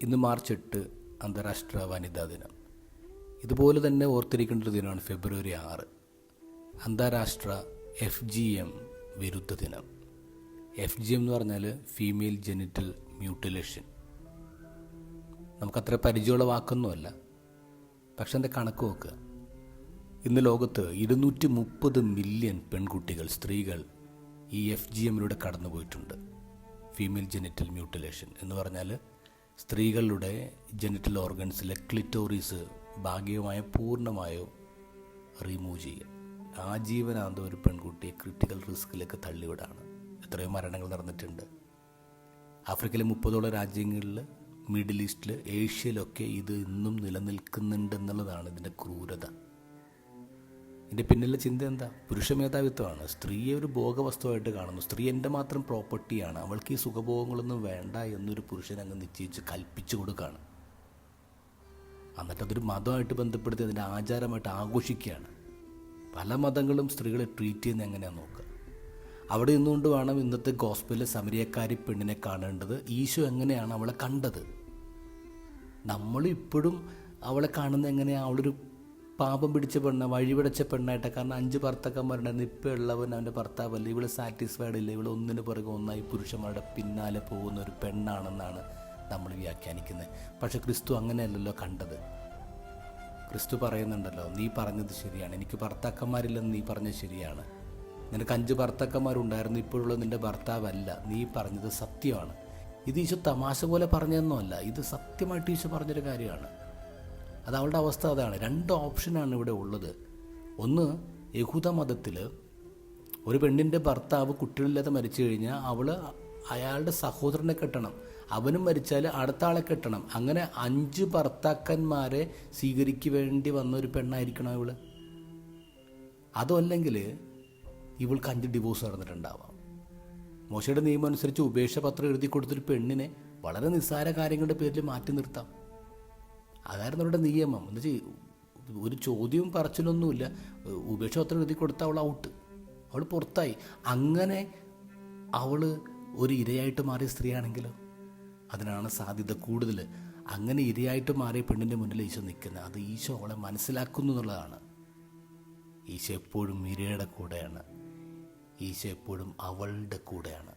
ഇന്ന് മാർച്ച് 8 അന്താരാഷ്ട്ര വനിതാ ദിനം. ഇതുപോലെ തന്നെ ഓർത്തിരിക്കേണ്ട ഒരു ദിനമാണ് ഫെബ്രുവരി 6 അന്താരാഷ്ട്ര FGM വിരുദ്ധ ദിനം. FGM എന്ന് പറഞ്ഞാൽ ഫീമെയിൽ ജെനിറ്റൽ മ്യൂട്ടിലേഷൻ. നമുക്കത്ര പരിചയമുള്ള വാക്കൊന്നുമല്ല, പക്ഷെ എൻ്റെ കണക്ക് നോക്കുക. ഇന്ന് ലോകത്ത് 230 മില്യൺ പെൺകുട്ടികൾ, സ്ത്രീകൾ ഈ FGMലൂടെ കടന്നു പോയിട്ടുണ്ട്. ഫീമെയിൽ ജെനിറ്റൽ മ്യൂട്ടിലേഷൻ എന്ന് പറഞ്ഞാൽ സ്ത്രീകളുടെ ജെനിറ്റൽ ഓർഗൻസിലെ ക്ലിറ്റോറിസ് ഭാഗികമായോ പൂർണ്ണമായോ റിമൂവ് ചെയ്യുക. ആജീവനാന്തം ഒരു പെൺകുട്ടിയെ ക്രിട്ടിക്കൽ റിസ്കിലേക്ക് തള്ളിവിടാണ്. എത്രയോ മരണങ്ങൾ നടന്നിട്ടുണ്ട്. ആഫ്രിക്കയിലെ 30ഓളം രാജ്യങ്ങളിൽ, മിഡിൽ ഈസ്റ്റിൽ, ഏഷ്യയിലൊക്കെ ഇത് ഇന്നും നിലനിൽക്കുന്നുണ്ടെന്നുള്ളതാണ് ഇതിൻ്റെ ക്രൂരത. ഇതിൻ്റെ പിന്നിലെ ചിന്ത എന്താ? പുരുഷ മേധാവിത്വമാണ്. സ്ത്രീയെ ഒരു ഭോഗവസ്തുവായിട്ട് കാണുന്നു. സ്ത്രീ എൻ്റെ മാത്രം പ്രോപ്പർട്ടിയാണ്, അവൾക്ക് ഈ സുഖഭോഗങ്ങളൊന്നും വേണ്ട എന്നൊരു പുരുഷൻ അങ്ങ് നിശ്ചയിച്ച് കൽപ്പിച്ചു കൊടുക്കുകയാണ്. എന്നിട്ട് അതൊരു മതമായിട്ട് ബന്ധപ്പെടുത്തി അതിൻ്റെ ആചാരമായിട്ട് ആഘോഷിക്കുകയാണ്. പല മതങ്ങളും സ്ത്രീകളെ ട്രീറ്റ് ചെയ്യുന്നത് എങ്ങനെയാണെന്ന് നോക്കുക. അവിടെ നിന്നുകൊണ്ട് വേണം ഇന്നത്തെ ഗോസ്പലിലെ സമരിയക്കാരി പെണ്ണിനെ കാണേണ്ടത്. ഈശോ എങ്ങനെയാണ് അവളെ കണ്ടത്? നമ്മളിപ്പോഴും അവളെ കാണുന്നത് എങ്ങനെയാണ്? അവളൊരു പാപം പിടിച്ച പെണ്ണ്, വഴിപിടച്ച പെണ്ണായിട്ട്. കാരണം 5 ഭർത്താക്കന്മാരുണ്ടായിരുന്നു. ഇപ്പോൾ ഉള്ളവൻ അവൻ്റെ ഭർത്താവല്ല. ഇവള് സാറ്റിസ്ഫൈഡ് ഇല്ല. ഇവൾ ഒന്നിന് പുറകെ ഒന്നായി പുരുഷന്മാരുടെ പിന്നാലെ പോകുന്ന ഒരു പെണ്ണാണെന്നാണ് നമ്മൾ വ്യാഖ്യാനിക്കുന്നത്. പക്ഷെ ക്രിസ്തു അങ്ങനെയല്ലല്ലോ കണ്ടത്. ക്രിസ്തു പറയുന്നുണ്ടല്ലോ, നീ പറഞ്ഞത് ശരിയാണ്, എനിക്ക് ഭർത്താക്കന്മാരില്ലെന്ന് നീ പറഞ്ഞത് ശരിയാണ്. നിനക്ക് 5 ഭർത്താക്കന്മാരുണ്ടായിരുന്നു, ഇപ്പോഴുള്ള നിൻ്റെ ഭർത്താവല്ല. നീ പറഞ്ഞത് സത്യമാണ്. ഇത് ഈശോ തമാശ പോലെ പറഞ്ഞതൊന്നുമല്ല, ഇത് സത്യമായിട്ട് ഈശോ പറഞ്ഞൊരു കാര്യമാണ്. അത് അവളുടെ അവസ്ഥ അതാണ്. 2 ഓപ്ഷനാണ് ഇവിടെ ഉള്ളത്. ഒന്ന്, യഹൂദ മതത്തിൽ ഒരു പെണ്ണിൻ്റെ ഭർത്താവ് കുട്ടികളില്ലാതെ മരിച്ചു കഴിഞ്ഞാൽ അവൾ അയാളുടെ സഹോദരനെ കെട്ടണം. അവനും മരിച്ചാൽ അടുത്ത ആളെ കെട്ടണം. അങ്ങനെ 5 ഭർത്താക്കന്മാരെ സ്വീകരിക്ക് വേണ്ടി വന്ന ഒരു പെണ്ണായിരിക്കണം ഇവൾ. അതല്ലെങ്കിൽ ഇവൾക്ക് 5 ഡിവോഴ്സ് നടന്നിട്ടുണ്ടാവാം. മോശയുടെ നിയമം അനുസരിച്ച് ഉപേക്ഷ പത്രം എഴുതി കൊടുത്തൊരു പെണ്ണിനെ വളരെ നിസ്സാര കാര്യങ്ങളുടെ പേരിൽ മാറ്റി നിർത്താം. അതായിരുന്നു അവരുടെ നിയമം. എന്നുവെച്ചാൽ ഒരു ചോദ്യവും പറച്ചിലൊന്നുമില്ല. ഉപേക്ഷ പത്രം എഴുതി കൊടുത്താൽ അവൾ ഔട്ട്, അവൾ പുറത്തായി. അങ്ങനെ അവൾ ഒരു ഇരയായിട്ട് മാറിയ സ്ത്രീയാണെങ്കിലോ? അതിനാണ് സാധ്യത കൂടുതൽ. അങ്ങനെ ഇരയായിട്ട് മാറിയ പെണ്ണിൻ്റെ മുന്നിൽ ഈശോ നിൽക്കുന്നത്. അത് ഈശോ അവളെ മനസ്സിലാക്കുന്നു എന്നുള്ളതാണ്. ഈശോ എപ്പോഴും ഇരയുടെ കൂടെയാണ്. ഈശോ എപ്പോഴും അവളുടെ കൂടെയാണ്.